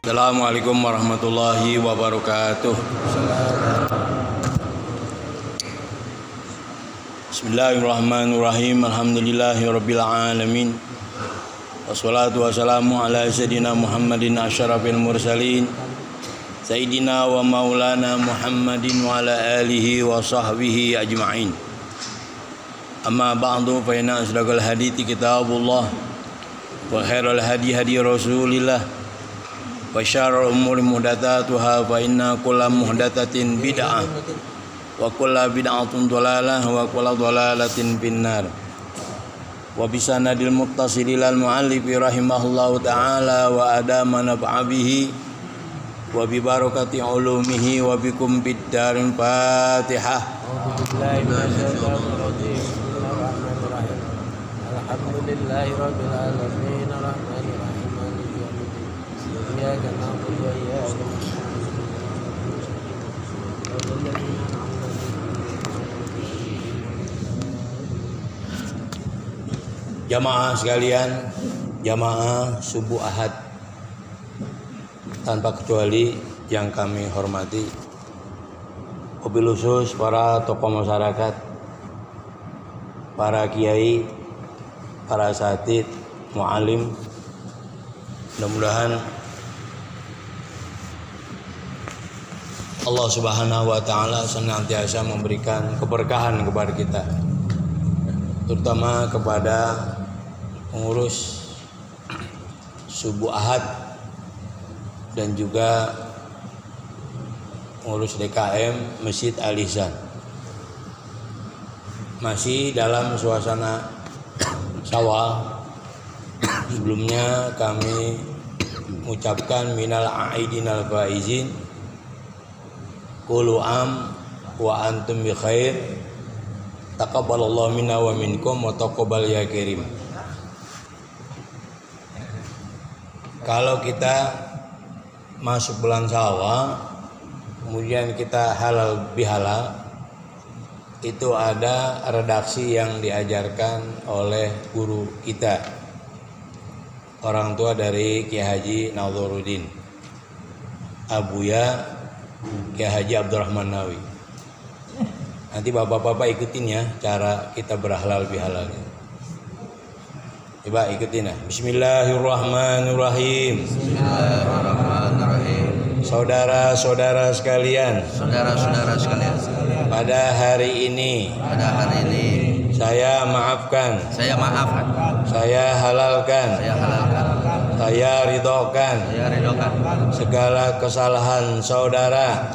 Assalamualaikum warahmatullahi wabarakatuh. Bismillahirrahmanirrahim. Alhamdulillahirabbil alamin. Wassalatu wassalamu ala sayyidina Muhammadin asyrafil mursalin. Sayyidina wa maulana Muhammadin wa ala alihi wa sahbihi ajma'in. Amma ba'du fa inna asdaqal hadithi kitabullah wa khairal hadi hadi Rasulillah. Wa syarrul umuri muhdatsatuha fa inna kulla muhdatsatin bid'ah wa kulla bid'atin dhalalah wa kulla dhalalatin finnar. Wa bisanadil muttasilil al muallif rahimahullahu taala wa adama naf'a bihi wa bi barakati ulumihi wa bikum bid darin Fatihah. Alhamdulillahi rabbil alamin arrahmanir rahim maliki yaumiddin. Iyyaka na'budu wa iyyaka nasta'in. Jamaah sekalian, jamaah subuh Ahad tanpa kecuali yang kami hormati, wabil khusus para tokoh masyarakat, para kiai, para asatidz, muallim. Mudah-mudahan Allah Subhanahu wa taala senantiasa memberikan keberkahan kepada kita, terutama kepada pengurus subuh Ahad dan juga pengurus DKM Masjid Al-Ihsan. Masih dalam suasana Syawal. Sebelumnya kami mengucapkan minal aidin al faizin, kullu am wa antum bi khair, taqabbalallahu minna wa minkum wa taqabbal ya karim. Kalau kita masuk bulan Syawal, kemudian kita halal bihalal, itu ada redaksi yang diajarkan oleh guru kita, orang tua dari Kiai Haji Nadzaruddin, Abuya Kiai Haji Abdurrahman Nawi. Nanti bapak-bapak ikutin ya cara kita berhalal bihalalnya. Coba ikutin ya. Bismillahirrahmanirrahim. Bismillahirrahmanirrahim. Saudara-saudara sekalian, Saudara-saudara sekalian, pada hari ini saya maafkan, saya maafkan, saya halalkan, saya ridhokan segala kesalahan saudara,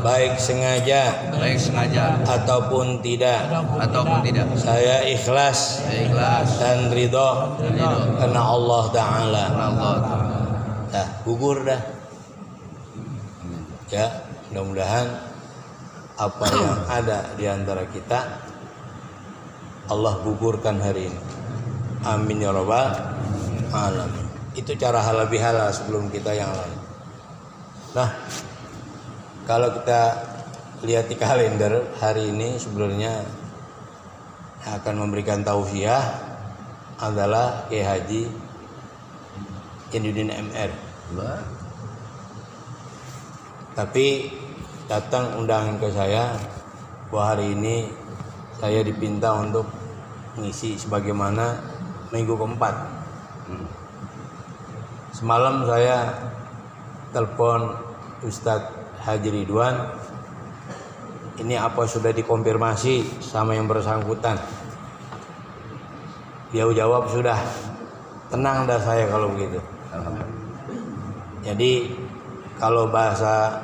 baik sengaja ataupun tidak. Saya ikhlas dan ridho karena Allah Ta'ala. Dah, gugur dah. Ya, mudah-mudahan apa yang ada di antara kita Allah gugurkan hari ini. Amin ya rabbal alamin. Itu cara halal bihalal sebelum kita yang lain. Nah, kalau kita lihat di kalender hari ini sebenarnya akan memberikan tausiah adalah Kiai Haji Indudin MR. Tapi datang undangan ke saya bahwa hari ini saya dipinta untuk mengisi sebagaimana minggu keempat. Semalam saya telepon Ustadz Haji Ridwan, ini apa sudah dikonfirmasi sama yang bersangkutan? Dia jawab sudah. Tenang dah saya kalau begitu. Jadi kalau bahasa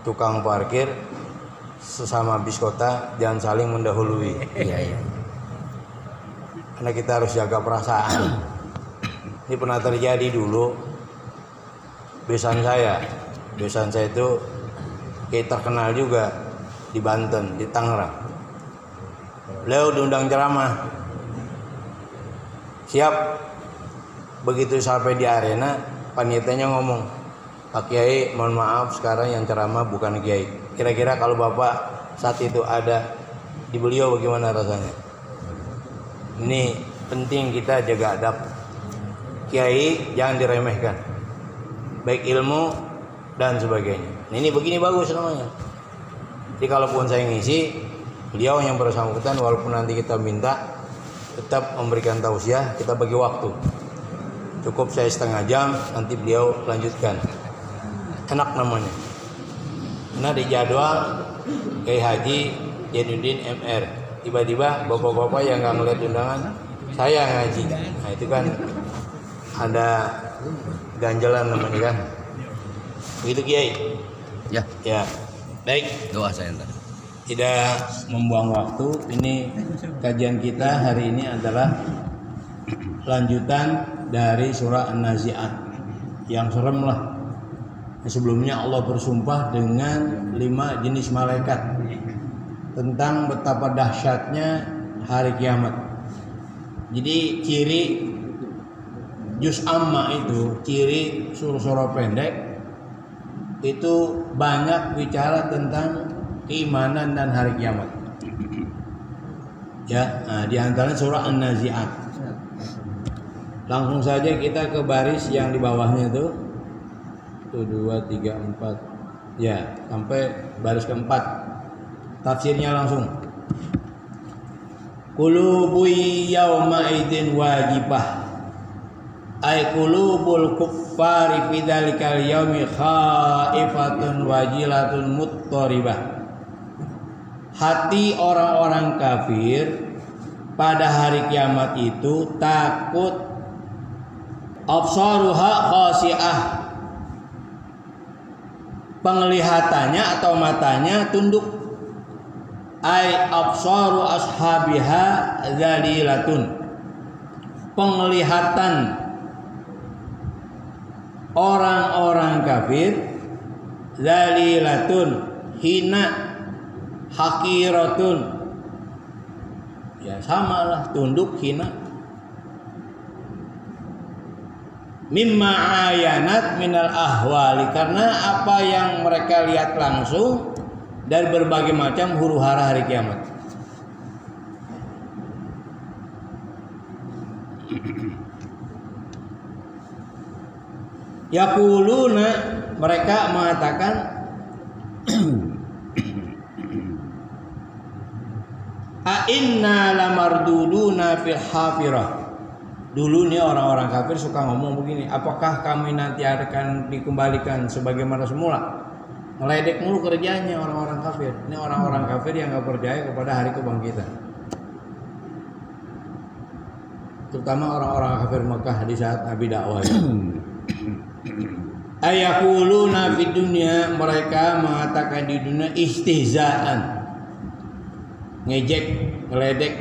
tukang parkir sesama bis kota jangan saling mendahului. Iya. Karena kita harus jaga perasaan. Ini pernah terjadi dulu. Besan saya itu kayak terkenal juga di Banten, di Tangerang. Beliau diundang ceramah. Siap. Begitu sampai di arena, panitianya ngomong, Pak Kiai, mohon maaf sekarang yang ceramah bukan Kiai. Kira-kira kalau Bapak saat itu ada di beliau bagaimana rasanya? Ini penting kita jaga adab. Kiai jangan diremehkan. baik ilmu dan sebagainya. Nah, ini begini bagus namanya. Jadi kalaupun saya ngisi, beliau yang bersangkutan walaupun nanti kita minta tetap memberikan tausiah, kita bagi waktu. Cukup saya setengah jam, nanti beliau lanjutkan. Enak namanya. Nah di jadwal Kiai Haji Jainuddin MR. Tiba-tiba bapak-bapak yang nggak ngeliat undangan, saya ngaji. Nah itu kan ada ganjalan namanya kan. Begitu Kiai. Ya. Ya. Baik. Doa saya ntar. Tidak membuang waktu. Ini kajian kita hari ini adalah lanjutan dari surah An-Nazi'at. Yang serem lah. Sebelumnya Allah bersumpah dengan 5 jenis malaikat tentang betapa dahsyatnya hari kiamat. Jadi ciri juz amma itu, ciri surah-surah pendek itu banyak bicara tentang keimanan dan hari kiamat. Ya, nah, di antaranya surah An-Nazi'at. Langsung saja kita ke baris yang di bawahnya itu. 1, 2, 3, 4. Ya, sampai baris keempat. Tafsirnya langsung. Qulubu yawma idzin wajibah. Ay qulubul kuffari fi dzalikal yaumi khaifatun wajilatun muttaribah. Hati orang-orang kafir pada hari kiamat itu takut, absaruha khasi'ah, penglihatannya atau matanya tunduk, ai absaru ashabiha dzalilatun, penglihatan orang-orang kafir dzalilatun, hina, hakiratun, ya samalah, tunduk, hina. Mimma ayanat minal ahwali, karena apa yang mereka lihat langsung dari berbagai macam huru-hara hari kiamat. Yaquluna, mereka mengatakan a inna lamarduduna fil hafirah. Dulu nih orang-orang kafir suka ngomong begini, apakah kami nanti akan dikembalikan sebagaimana semula? Ngeledek mulu kerjanya orang-orang kafir. Ini orang-orang kafir yang gak percaya kepada hari kebangkitan. Terutama orang-orang kafir Mekah di saat Nabi dakwah. Ayaquluna fid dunya, mereka mengatakan di dunia istihzaan, ngejek, ngeledek.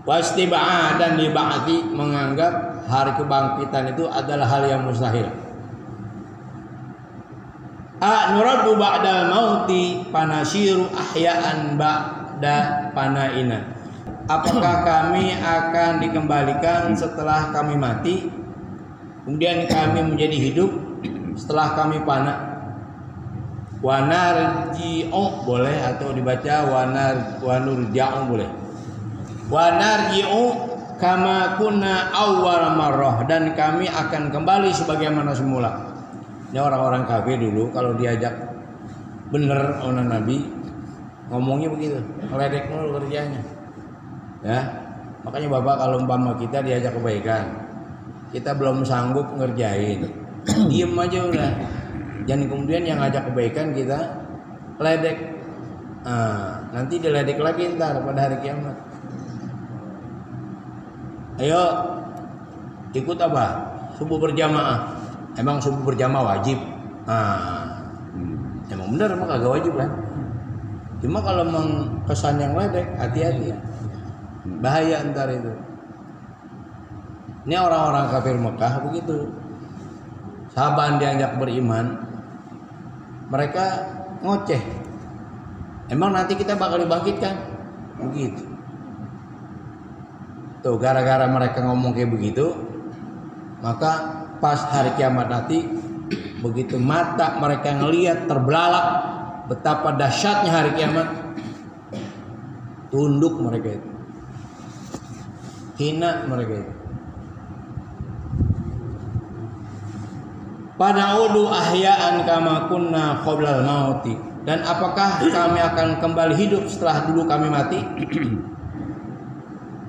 Wastiba'ah, dan diba'ati, menganggap hari kebangkitan itu adalah hal yang mustahil. Nuradu ba'dal mauti panasiru ahya'an ba'da pana'ina. Apakah kami akan dikembalikan setelah kami mati, kemudian kami menjadi hidup setelah kami pana? Wanarji'u boleh, atau dibaca wanurja'u boleh. Wa narji'u kama kunna awwal marrah, dan kami akan kembali sebagaimana semula. Ini orang-orang kafir dulu kalau diajak bener oleh Nabi ngomongnya begitu, ngeledek mulu kerjanya. Ya, makanya Bapak kalau umpama kita diajak kebaikan, kita belum sanggup ngerjain, diem aja udah. Jangan kemudian yang ngajak kebaikan kita ledek. Nanti diledek lagi ntar pada hari kiamat. Ayo ikut apa? Subuh berjamaah. Emang subuh berjamaah wajib? Emang benar, emang kagak wajib kan? Cuma kalau emang kesan yang ledek, hati-hati. Bahaya ntar itu. Ini orang-orang kafir Mekah begitu. Sahabat diajak beriman, mereka ngoceh. Emang nanti kita bakal dibangkitkan? Begitu. Tuh, gara-gara mereka ngomong kayak begitu, maka pas hari kiamat nanti, begitu mata mereka ngelihat terbelalak betapa dahsyatnya hari kiamat, tunduk mereka itu, hina mereka itu. Panaudu ahya'an kama kunna qoblal mauti. Dan apakah kami akan kembali hidup setelah dulu kami mati?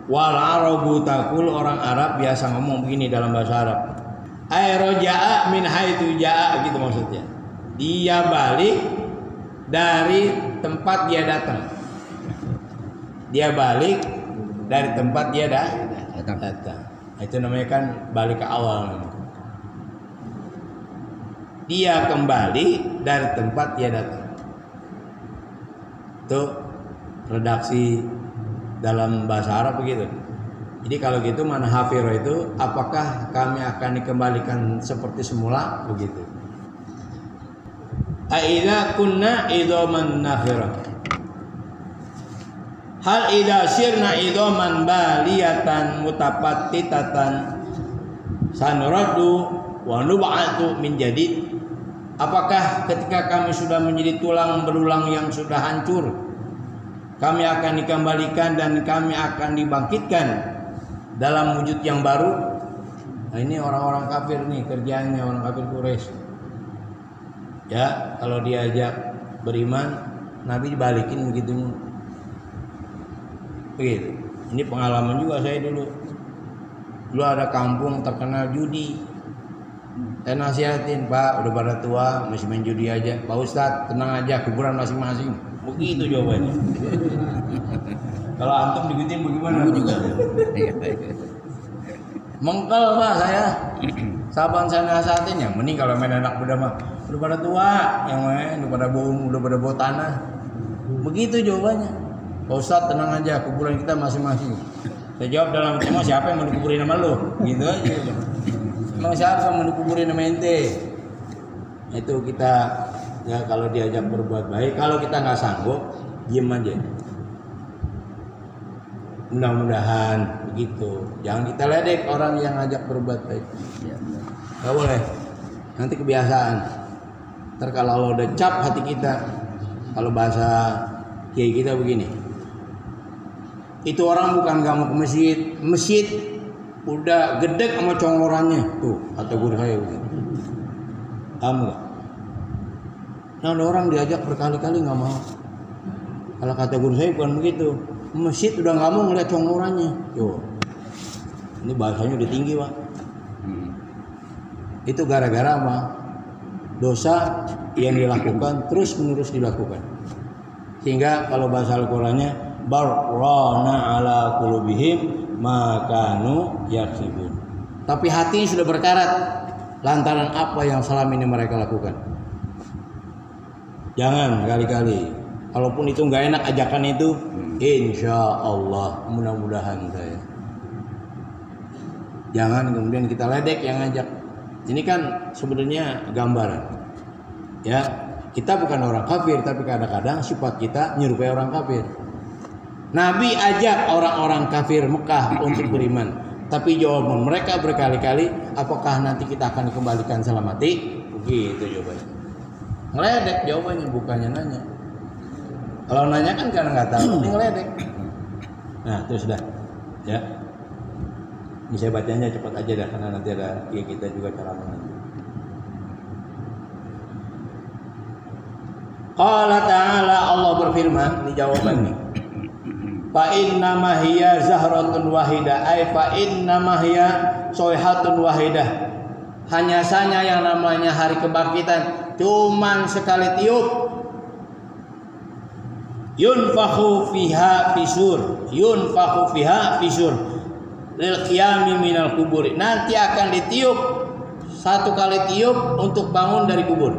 Wal arabu taqul, orang Arab biasa ngomong begini dalam bahasa Arab. Ay roja'a min haitsu ja'a, gitu maksudnya. Dia balik dari tempat dia datang. Dia balik dari tempat dia datang. Itu namanya kan balik ke awal. Dia kembali dari tempat dia datang. Itu redaksi dalam bahasa Arab begitu. Jadi kalau gitu mana hafiro itu, apakah kami akan dikembalikan seperti semula begitu. Aidza kunna idzaman nakhira. Hal idza sirna idzaman baliyatan mutapattitatan sanuradu wa nub'atu min jadid. Apakah ketika kami sudah menjadi tulang belulang yang sudah hancur, kami akan dikembalikan dan kami akan dibangkitkan dalam wujud yang baru? Nah, ini orang-orang kafir nih kerjaannya, orang kafir Quraisy. Ya, kalau diajak beriman, Nabi dibalikin begitu. Begitu. Ini pengalaman juga saya dulu. Dulu ada kampung terkenal judi. Saya nasihatin, Pak, udah pada tua masih main judi aja. Pak Ustadz, tenang aja, kuburan masing-masing. Begitu jawabannya. Kalau antum digituin bagaimana? Juga. Mengkel Pak saya. Saban saya nasihatin ya, mending kalau main anak muda mah udah pada tua, yang main udah pada bawa tanah. Begitu jawabannya. Pak Ustadz, tenang aja, kuburan kita masing-masing. Saya jawab dalam tema, siapa yang mau dikuburin sama lu? Gitu aja. Emang siapa mau dikuburin sama ente? Itu kita ya kalau diajak berbuat baik, kalau kita nggak sanggup, diem aja. Mudah-mudahan begitu. Jangan kita ledek orang yang ngajak berbuat baik. Nggak boleh. Nanti kebiasaan. Ntar kalau Allah udah cap hati kita, kalau bahasa kiai kita begini, itu orang bukan nggak mau ke masjid udah gedek sama congorannya tuh, kata guru saya begitu. Kamu nggak? Nah, ada orang diajak berkali-kali nggak mau. Kalau kata guru saya bukan begitu. Masjid udah nggak mau ngeliat congorannya. Yo, ini bahasanya udah tinggi Pak. Itu gara-gara apa? Dosa yang dilakukan terus menerus dilakukan. Sehingga kalau bahasa Al-Qur'annya barrana ala qulubihim makanu yaksibun. Tapi hati sudah berkarat lantaran apa yang selama ini mereka lakukan. Jangan kali-kali, kalaupun itu nggak enak ajakan itu, insya Allah mudah-mudahan saya. Jangan kemudian kita ledek yang ngajak. Ini kan sebenarnya gambaran. Ya, kita bukan orang kafir, tapi kadang-kadang sifat kita nyerupai orang kafir. Nabi ajak orang-orang kafir Mekah untuk beriman, tapi jawaban mereka berkali-kali, apakah nanti kita akan dikembalikan selamati? Begitu jawabannya. Ngeledek jawabannya, bukannya nanya. Kalau nanya kan karena nggak tahu, ini ngeledek. Nah, itu sudah. Ya. Ini saya bacanya cepat aja dah, karena nanti ada kita juga cara mengaji. Qala ta'ala, Allah berfirman, ini jawabannya. Fa inna ma hiya zahratun wahidah, ay fa inna ma hiya soihatun wahidah. Hanya saja yang namanya hari kebangkitan cuman sekali tiup. Yunfakhu fiha fisur, yunfakhu fiha fisur lil qiyami minal kubur. Nanti akan ditiup satu kali tiup untuk bangun dari kubur.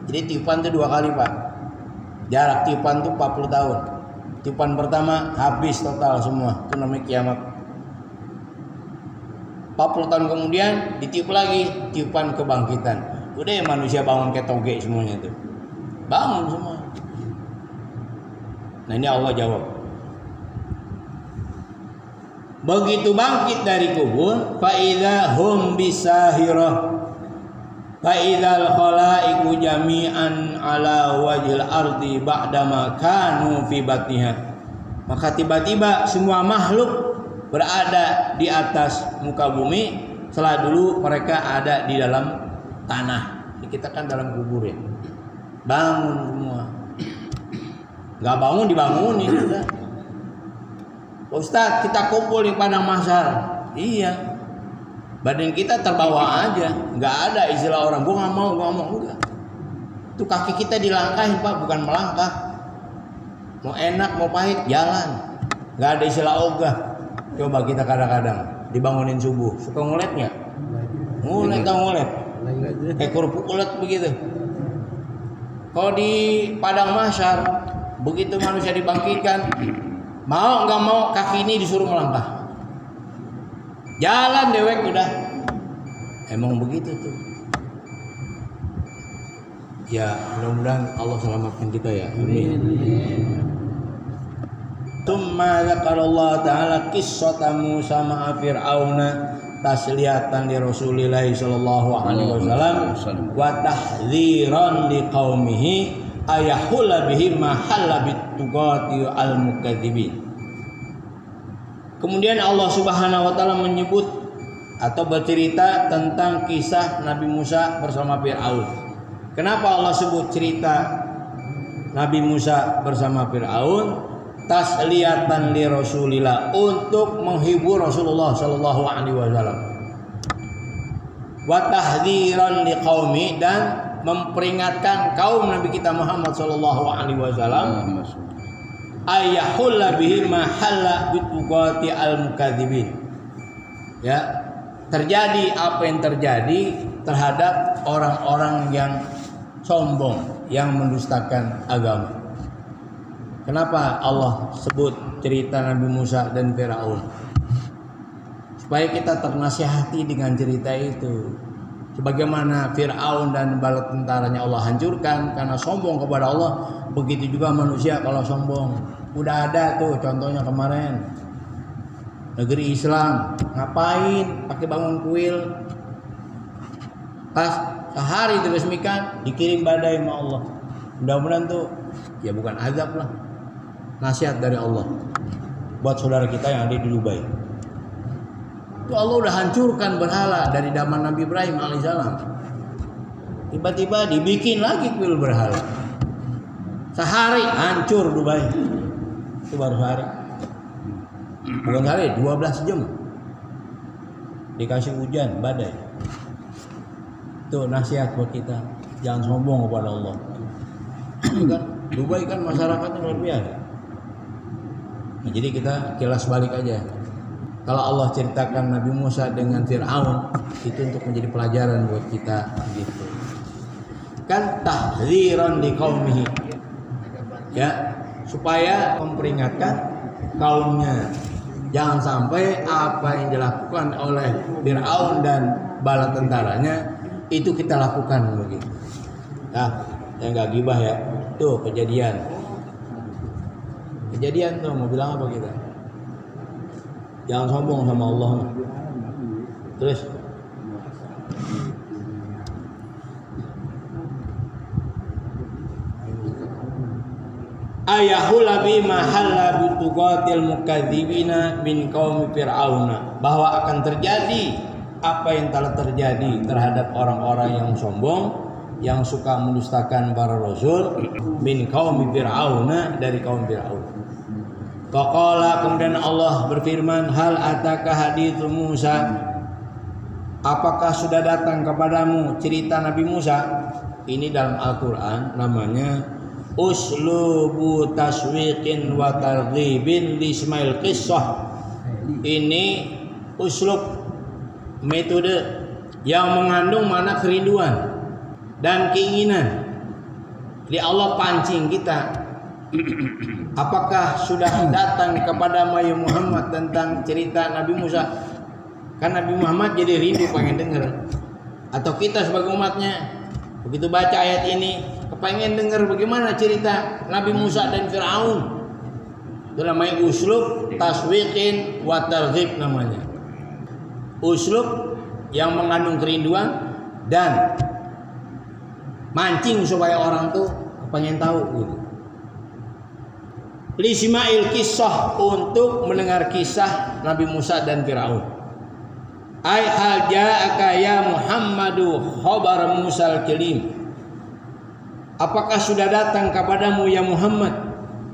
Jadi tiupan itu 2 kali Pak. Jarak tiupan itu 40 tahun. Tiupan pertama habis total semua, itu namanya kiamat. 40 tahun kemudian ditiup lagi, tiupan kebangkitan. Udah ya manusia bangun kayak toge semuanya tuh. Bangun semua. Nah ini Allah jawab. Begitu bangkit dari kubur, fa idza hum bisahirah. Fa idzal khalaiqu jami'an ala wajhil ardi ba'dama kanu fi batniha. Maka tiba-tiba semua makhluk berada di atas muka bumi setelah dulu mereka ada di dalam tanah. Kita kan dalam kubur ya. Bangun semua. Nggak bangun dibangunin udah. Ustaz, kita kumpul di padang mahsyar. Iya. Badan kita terbawa aja. Nggak ada istilah orang gua nggak mau enggak. Itu kaki kita dilangkahin Pak, bukan melangkah. Mau enak mau pahit jalan. Nggak ada istilah ogah. Coba kita kadang-kadang dibangunin subuh, suka ngulet nggak? Ngulet. Kayak kerupuk ulet begitu. Kalau di padang mahsyar, begitu manusia dibangkitkan, mau nggak mau kaki ini disuruh melangkah. Jalan dewek udah. Emang begitu tuh. Ya mudah-mudahan Allah selamatkan kita ya. Amin. Tsumma dzakarallahu ta'ala qissata Musa ma'a Fir'auna tasliyatan li Rasulillah sallallahu alaihi wasallam wa tahdziran li qaumihi ayahula bihi ma halla bitugati al mukadzibin. Kemudian Allah Subhanahu wa taala menyebut atau bercerita tentang kisah Nabi Musa bersama Fir'aun. Kenapa Allah sebut cerita Nabi Musa bersama Fir'aun? Tasliyatan li Rasulillah, untuk menghibur Rasulullah sallallahu alaihi wasallam. Wa tahdziran li qaumi, dan memperingatkan kaum Nabi kita Muhammad sallallahu alaihi wasallam ayahulla bihi ma halla bitugati al mukadzibin. Ya, terjadi apa yang terjadi terhadap orang-orang yang sombong, yang mendustakan agama. Kenapa Allah sebut cerita Nabi Musa dan Fir'aun? Supaya kita ternasihati dengan cerita itu. Sebagaimana Fir'aun dan bala tentaranya Allah hancurkan karena sombong kepada Allah, begitu juga manusia kalau sombong. Udah ada tuh contohnya kemarin. Negeri Islam, ngapain pakai bangun kuil? Pas sehari diresmikan, dikirim badai sama Allah. Mudah-mudahan tuh ya bukan azab lah, nasihat dari Allah buat saudara kita yang ada di Dubai. Itu Allah udah hancurkan berhala dari zaman Nabi Ibrahim alaihissalam. Tiba-tiba dibikin lagi kuil berhala. Sehari hancur Dubai. Itu baru sehari. Bukan sehari, 12 jam. Dikasih hujan, badai. Itu nasihat buat kita. Jangan sombong kepada Allah. Kan Dubai kan masyarakatnya luar biasa. Nah, jadi kita kilas balik aja. Kalau Allah ceritakan Nabi Musa dengan Fir'aun, itu untuk menjadi pelajaran buat kita gitu. Kan tahdziran li qaumihi. Ya, supaya memperingatkan kaumnya. Jangan sampai apa yang dilakukan oleh Fir'aun dan bala tentaranya itu kita lakukan begitu. Nah, yang enggak gibah ya. Tuh kejadian tuh mau bilang apa kita? Jangan sombong sama Allah. Terus ayahul bi mahalla bitugatil mukadzibina min qaumi fir'auna, bahwa akan terjadi apa yang telah terjadi terhadap orang-orang yang sombong, yang suka mendustakan para rasul, min qaumi fir'auna, dari kaum Fir'aun. Faqala, kemudian Allah berfirman, hal ataka hadithu Musa, apakah sudah datang kepadamu cerita Nabi Musa? Ini dalam Al-Quran namanya uslubu taswiqin wa targhibin li ismail qissah. Ini uslub, metode yang mengandung makna kerinduan dan keinginan. Jadi Allah pancing kita. Apakah sudah datang kepada Muhammad tentang cerita Nabi Musa? Kan Nabi Muhammad jadi rindu pengen dengar. Atau kita sebagai umatnya begitu baca ayat ini kepengen dengar bagaimana cerita Nabi Musa dan Fir'aun. Itu namanya uslub taswiqin wa targhib namanya. Uslub yang mengandung kerinduan dan mancing supaya orang tuh pengen tahu gitu. Lismail kisah, untuk mendengar kisah Nabi Musa dan Fir'aun. Ai hal ja'aka ya Muhammadu khabar Musa al-Kalim. Apakah sudah datang kepadamu ya Muhammad?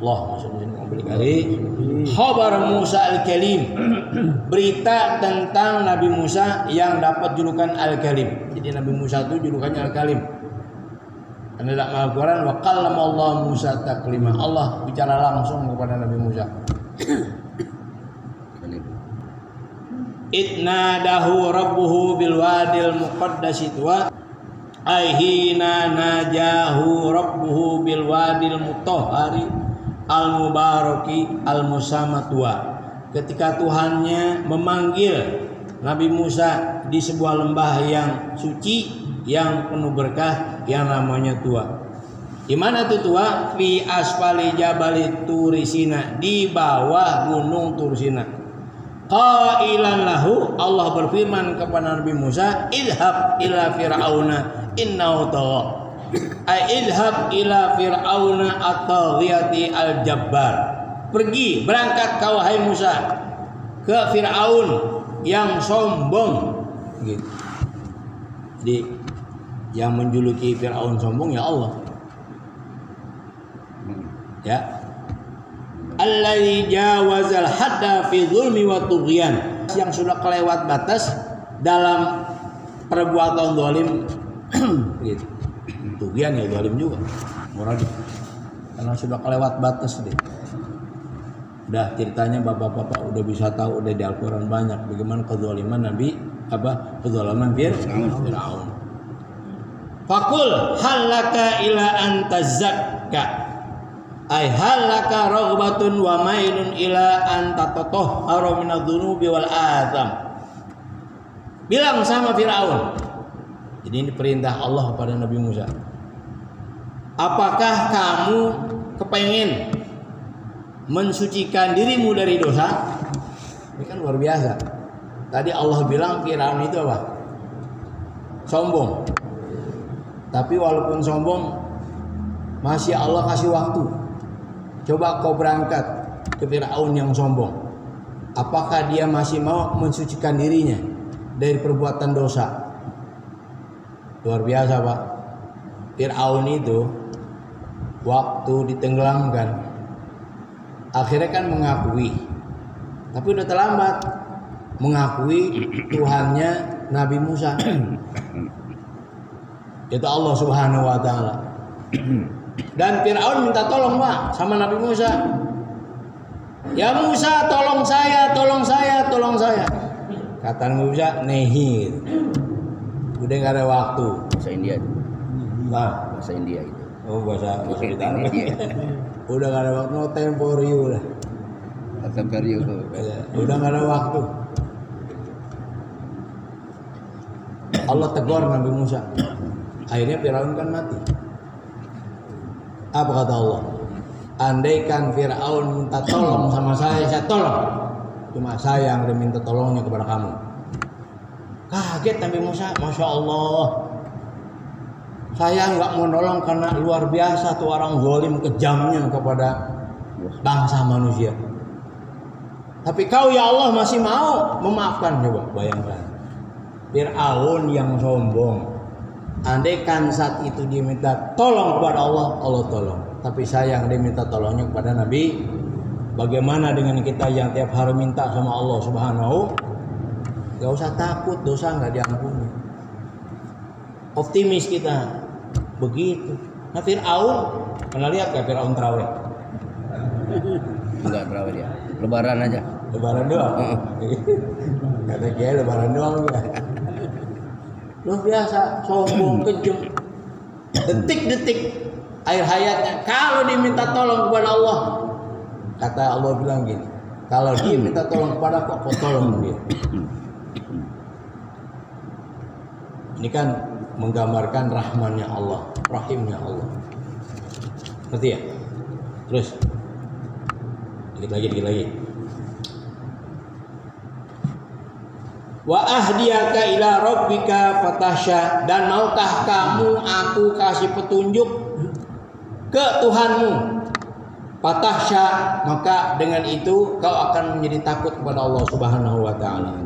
Allah maksudnya balik kali. Khabar Musa al-Kalim. Berita tentang Nabi Musa yang dapat julukan Al-Kalim. Jadi Nabi Musa itu julukannya Al-Kalim. Karena dalam Al-Quran wa kallama Allah Musa taklima. Allah bicara langsung kepada Nabi Musa. Itnadahu rabbuhu bil wadil muqaddasi tuwa aihina najahu rabbuhu bil wadil mutahhari al mubaraki al musamatua. Ketika Tuhannya memanggil Nabi Musa di sebuah lembah yang suci yang penuh berkah yang namanya Tua. Di mana tuh Tua? Fi asfali jabali Turisina, di bawah gunung Tursina. Qailan lahu, Allah berfirman kepada Nabi Musa, idhab ila fir'auna innahu tagha. Ai idhab ila fir'auna at-taghiyati al-jabbar. Pergi, berangkat kau wahai Musa ke Fir'aun yang sombong. Gitu. Jadi yang menjuluki Fir'aun sombong ya Allah. Ya. Alladzi jawazal hadda fi zulmi wa tughyan, yang sudah kelewat batas dalam perbuatan zalim. Gitu. Tughyan ya zalim juga. Murad. Karena sudah kelewat batas deh. Udah ceritanya bapak-bapak udah bisa tahu udah di Al-Qur'an banyak bagaimana kezaliman Nabi kezaliman Fir'aun. Fakul halaka ila antazakka. Ai halaka raghbatun wa mailun ila an tatatahhara minadz-dzunubi wal adzam. Bilang sama Firaun. Jadi ini perintah Allah kepada Nabi Musa. Apakah kamu kepengen mensucikan dirimu dari dosa? Ini kan luar biasa. Tadi Allah bilang Firaun itu apa? Sombong. Tapi walaupun sombong masih Allah kasih waktu. Coba kau berangkat ke Fir'aun yang sombong. Apakah dia masih mau mensucikan dirinya dari perbuatan dosa? Luar biasa Pak. Fir'aun itu waktu ditenggelamkan akhirnya kan mengakui. Tapi udah terlambat. Mengakui Tuhannya Nabi Musa. Itu Allah Subhanahu wa taala. Dan Fir'aun minta tolong Pak sama Nabi Musa. Ya Musa, tolong saya, tolong saya, tolong saya. Kata Nabi Musa, nehi. Udah gak ada waktu. Bahasa India itu. Nah, Bahasa India itu. oh bahasa India. Udah gak ada waktu, no tempo you lah. Temporio. Udah gak ada waktu. Allah tegur Nabi Musa. Akhirnya Fir'aun kan mati. Apa kata Allah? Andaikan Fir'aun minta tolong sama saya tolong. Cuma saya yang minta tolongnya kepada kamu. Kaget Nabi Musa, Masya Allah. Saya nggak mau nolong karena luar biasa tuh orang zalim kejamnya kepada bangsa manusia. Tapi kau ya Allah masih mau memaafkan. Coba bayangkan. Fir'aun yang sombong. Andaikan saat itu dia minta tolong kepada Allah, Allah tolong. Tapi sayang dia minta tolongnya kepada Nabi. Bagaimana dengan kita yang tiap hari minta sama Allah Subhanahu? Gak usah takut, dosa gak diampuni. Optimis kita. Begitu. Nah Fir'aun, pernah lihat gak Fir'aun terawih? Enggak terawih dia. Lebaran aja. Lebaran doang. Kata Kiai lebaran doang ya. Luar biasa, sombong, kejam. Detik-detik akhir hayatnya kalau diminta tolong kepada Allah, kata Allah bilang gini, kalau dia minta tolong kepada aku tolong dia. Ini kan menggambarkan rahmannya Allah, rahimnya Allah. Ngerti ya? Terus dikit lagi. Wa ahdiyaka ila rabbika fatahsya, dan maukah kamu aku kasih petunjuk ke Tuhanmu? Fatahsya, maka dengan itu kau akan menjadi takut kepada Allah Subhanahu wa taala.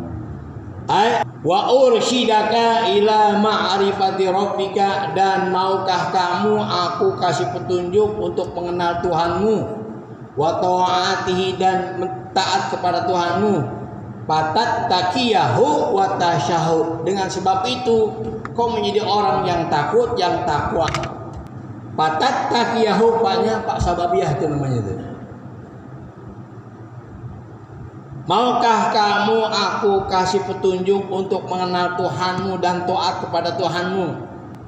Wa ursyidaka ila ma'rifati rabbika, dan maukah kamu aku kasih petunjuk untuk mengenal Tuhanmu, wa ta'atihi, dan taat kepada Tuhanmu, patat taqiyahu wa tasyahu, dengan sebab itu kau menjadi orang yang takut, yang takwa. Patat taqiyahu, paknya pak sababiyah itu namanya itu. Maukah kamu aku kasih petunjuk untuk mengenal Tuhanmu dan taat kepada Tuhanmu,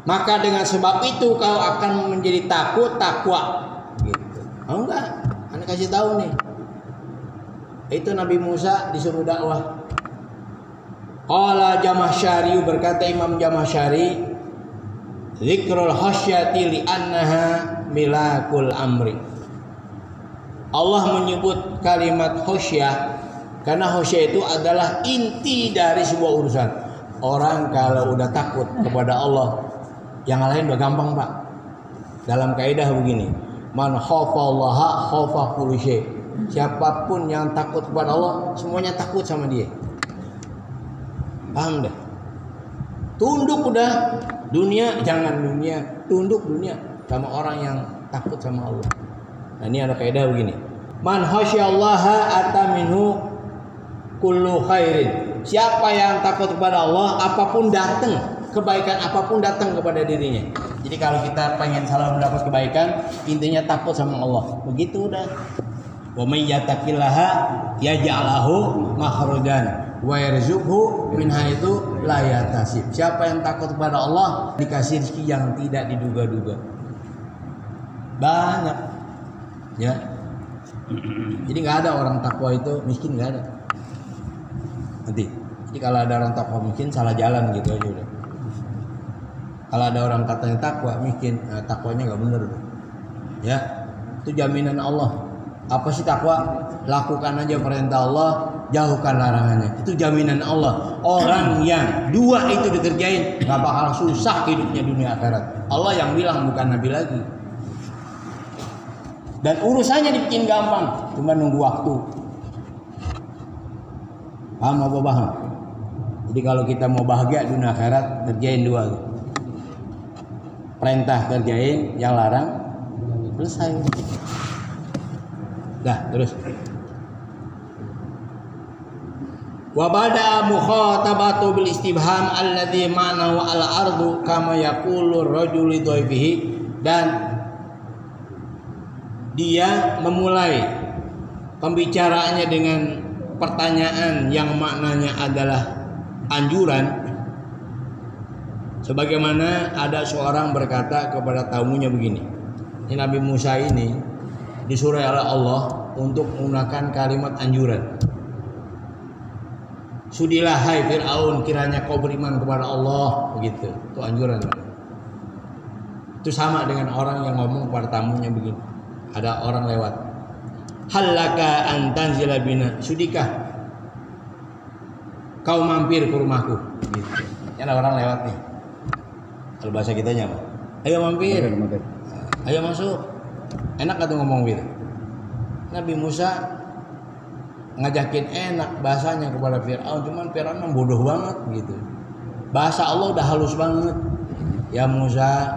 maka dengan sebab itu kau akan menjadi takut, takwa. Gitu. Mau enggak? Anda kasih tahu nih. Itu Nabi Musa disuruh dakwah. Qala Jamasyari, berkata Imam Jamasyari, zikrul khasyati li annaha milakul amri. Allah menyebut kalimat khasyah karena khasyah itu adalah inti dari sebuah urusan. Orang kalau udah takut kepada Allah, yang lain udah gampang, Pak. Dalam kaidah begini, man khafallaha khafa kulli syai. Siapapun yang takut kepada Allah, semuanya takut sama dia. Paham dah? Tunduk udah dunia, jangan dunia, tunduk dunia sama orang yang takut sama Allah. Nah, ini ada kaidah begini. Man khasyallaha ataminhu kullu khairin. Siapa yang takut kepada Allah, apapun datang, kebaikan apapun datang kepada dirinya. Jadi kalau kita pengen selalu mendapat kebaikan, intinya takut sama Allah. Begitu udah. Wa may yattaqillaha yaj'alhu makhrajan wa yarzuqhu min haitsu la yahtasib. Siapa yang takut kepada Allah, dikasih rezeki yang tidak diduga-duga. Banyak. Ya. Jadi nggak ada orang takwa itu miskin, nggak ada. Nanti. Jadi kalau ada orang takwa miskin, salah jalan gitu aja udah. Kalau ada orang katanya takwa miskin, takwanya nggak bener. Ya, itu jaminan Allah. Apa sih takwa? Lakukan aja perintah Allah, jauhkan larangannya. Itu jaminan Allah. Orang yang dua itu dikerjain, nggak bakal susah hidupnya dunia akhirat. Allah yang bilang, bukan Nabi lagi. Dan urusannya dibikin gampang, cuma nunggu waktu. Paham apa paham? Jadi kalau kita mau bahagia dunia akhirat, kerjain dua. Perintah kerjain, yang larang selesai. Dah, terus. Wa bada mukhatabatu bil istibham alladhi ma'nahu al-ardu kama yaqulu ar-rajulu li dhaifihi, dan dia memulai pembicaraannya dengan pertanyaan yang maknanya adalah anjuran, sebagaimana ada seorang berkata kepada tamunya begini. Ini Nabi Musa ini disuruh oleh Allah untuk menggunakan kalimat anjuran. Sudilah hai Fir'aun, kiranya kau beriman kepada Allah, begitu. Itu anjuran. Itu sama dengan orang yang ngomong kepada tamunya begini. Ada orang lewat. Halaka antanzila bina, sudikah kau mampir ke rumahku? Gitu. Ada orang lewat nih. Kalau bahasa kitanya apa? Ayo mampir. Ayo masuk. Enak atau ngomong gitu? Nabi Musa ngajakin enak bahasanya kepada Fir'aun, cuman Fir'aun bodoh banget gitu. Bahasa Allah udah halus banget. Ya Musa,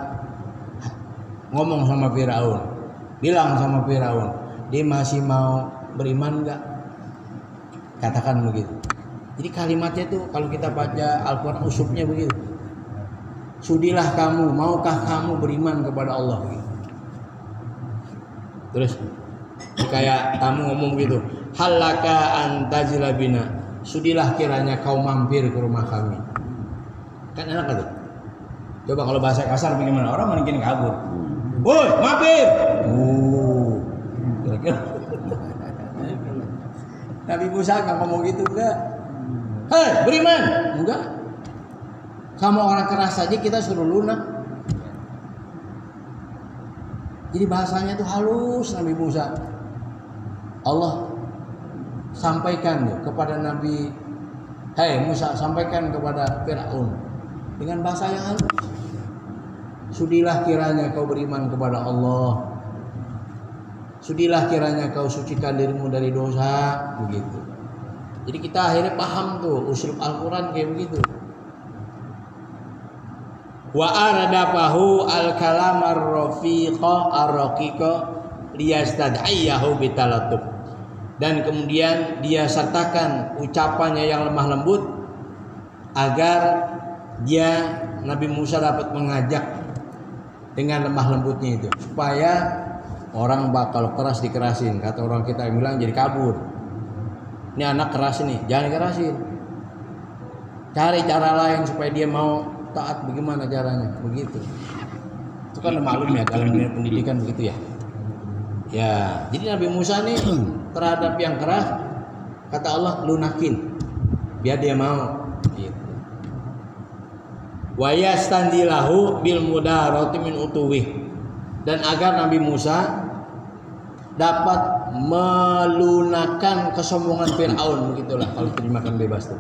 ngomong sama Fir'aun, bilang sama Fir'aun, dia masih mau beriman enggak? Katakan begitu. Jadi kalimatnya itu kalau kita baca Al-Quran usupnya begitu. Sudilah kamu, maukah kamu beriman kepada Allah? Begitu. Terus kayak tamu ngomong gitu, halaka antazila bina, sudilah kiranya kau mampir ke rumah kami. Kan enak tuh. Coba kalau bahasa kasar bagaimana? Orang mungkin kabur. Woi, mampir. Kira-kira. Nabi Musa nggak ngomong gitu enggak. Hei, beriman. Enggak. Sama orang keras saja kita suruh lunak. Jadi bahasanya itu halus Nabi Musa. Allah sampaikan kepada Nabi, hei Musa, sampaikan kepada Fir'aun dengan bahasa yang halus. Sudilah kiranya kau beriman kepada Allah. Sudilah kiranya kau sucikan dirimu dari dosa, begitu. Jadi kita akhirnya paham tuh uslub Al-Quran kayak begitu. Wa aradafahu al-kalam ar-rafiqa ar-raqiqa liyastad'iyahu bitalatub. Dan kemudian dia sertakan ucapannya yang lemah lembut agar dia Nabi Musa dapat mengajak dengan lemah lembutnya itu, supaya orang bakal keras dikerasin. Kata orang kita yang bilang jadi kabur. Ini anak keras nih, jangan dikerasin. Cari cara lain supaya dia mau taat. Bagaimana caranya? Begitu. Itu kan maklum ya dalam dunia pendidikan begitu ya. Ya, jadi Nabi Musa nih terhadap yang keras, kata Allah lunakin biar dia mau. Gitu. Wa yastandilahu bil mudarati min utuwih. Dan agar Nabi Musa dapat melunakkan kesombongan Fir'aun, begitulah kalau terjemahkan bebas tuh.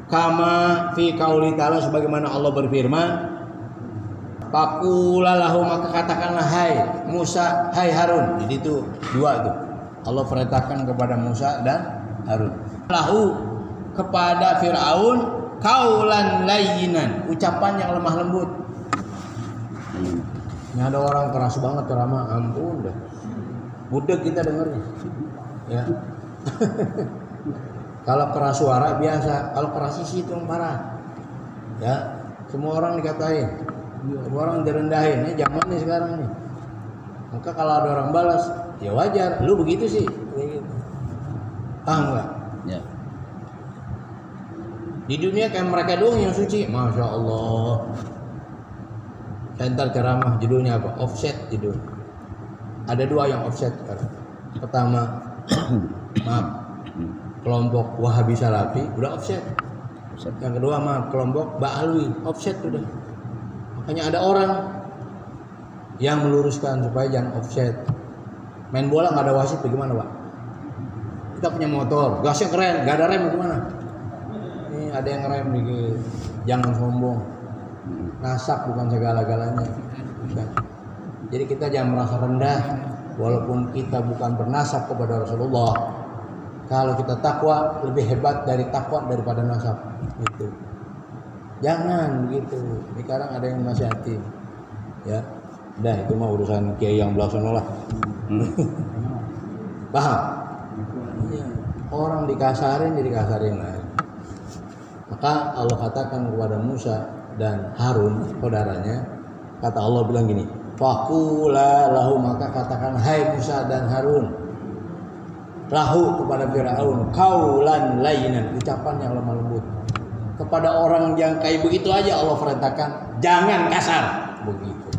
Kama fi qauli ta'ala, sebagaimana Allah berfirman, faqulalahu, maka katakanlah hai Musa, hai Harun. Jadi itu dua tuh. Allah perintahkan kepada Musa dan Harun. Lahu, kepada Fir'aun, qaulan layyinan, ucapan yang lemah lembut. Ini ada orang keras banget ceramah, ampun dah. Budek kita dengarnya. Ya. Kalau keras suara biasa, kalau keras isi itu yang parah. Ya, semua orang dikatain, semua orang direndahin. Ini zamannya sekarang nih. Maka kalau ada orang balas, ya wajar. Lu begitu sih. Paham nggak? Ya. Di dunia kayak mereka doang yang suci, masya Allah. Entar ceramah judulnya apa? Offset judul. Ada dua yang offset sekarang. Pertama, maaf, kelompok Wahabi Salafi udah offset. Yang kedua maaf, kelompok Ba'alwi offset udah. Makanya ada orang yang meluruskan supaya jangan offset. Main bola nggak ada wasit, bagaimana Pak? Kita punya motor, gasnya keren, nggak ada rem bagaimana? Ini ada yang rem dikit, jangan sombong. Nasab bukan segala-galanya. Jadi kita jangan merasa rendah, walaupun kita bukan bernasab kepada Rasulullah. Kalau kita takwa, lebih hebat dari takwa daripada nasab. Gitu. Jangan gitu. Sekarang ada yang nasihatin, ya. Dah itu mah urusan kiai yang belah sana lah. Paham? Ya. Orang dikasarin jadi kasarin lagi. Maka Allah katakan kepada Musa dan Harun saudaranya, kata Allah bilang gini, faqula lahu, maka katakan hai Musa dan Harun, lahu kepada Fir'aun, qaulan layyinan, ucapan yang lemah lembut. Kepada orang yang kayak begitu aja Allah perintahkan jangan kasar begitu.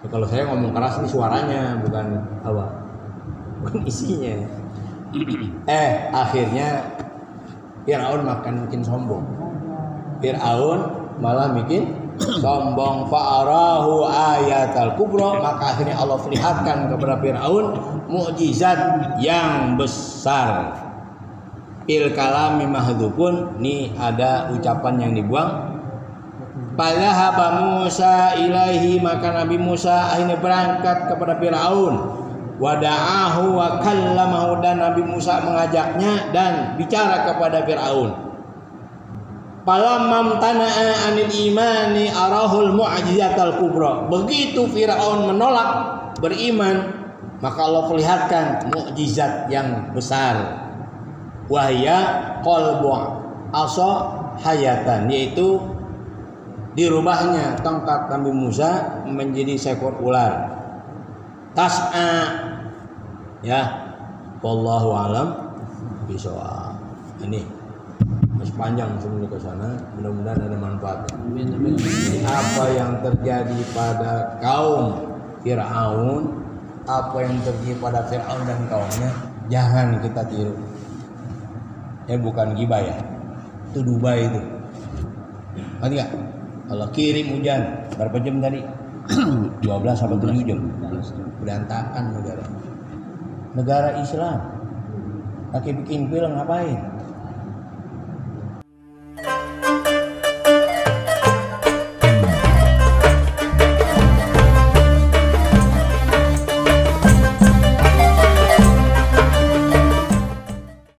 Ya, kalau saya ngomong keras ini suaranya bukan apa, bukan isinya. Akhirnya Fir'aun makin sombong. Fir'aun malah bikin sombong. Fa'arahu ayatal kubra, maka akhirnya Allah perlihatkan kepada Fir'aun mukjizat yang besar. Fil kalami mahdhufun, nih ada ucapan yang dibuang. Falahaba Musa ilaihi, maka Nabi Musa akhirnya berangkat kepada Fir'aun. Wada'ahu wa kallamahu, dan Nabi Musa mengajaknya dan bicara kepada Fir'aun. Falamma tana'a anil imani arahul mu'jizatal kubra. Begitu Firaun menolak beriman, maka Allah perlihatkan mukjizat yang besar. Wahya qalbu asa hayatan, yaitu dirubahnya tongkat Nabi Musa menjadi seekor ular. Tas'a, ya. Wallahu alam bisawab. Ini masih panjang sebelum ke sana, mudah-mudahan ada manfaatnya. Apa yang terjadi pada kaum Fir'aun, apa yang terjadi pada Fir'aun dan kaumnya, jangan kita tiru. Ya bukan gibah ya, itu Dubai itu. Ngerti nggak? Kalau kirim hujan berapa jam tadi? 12 sampai 7 jam. Berantakan negara. Negara Islam. Pakai bikin film ngapain?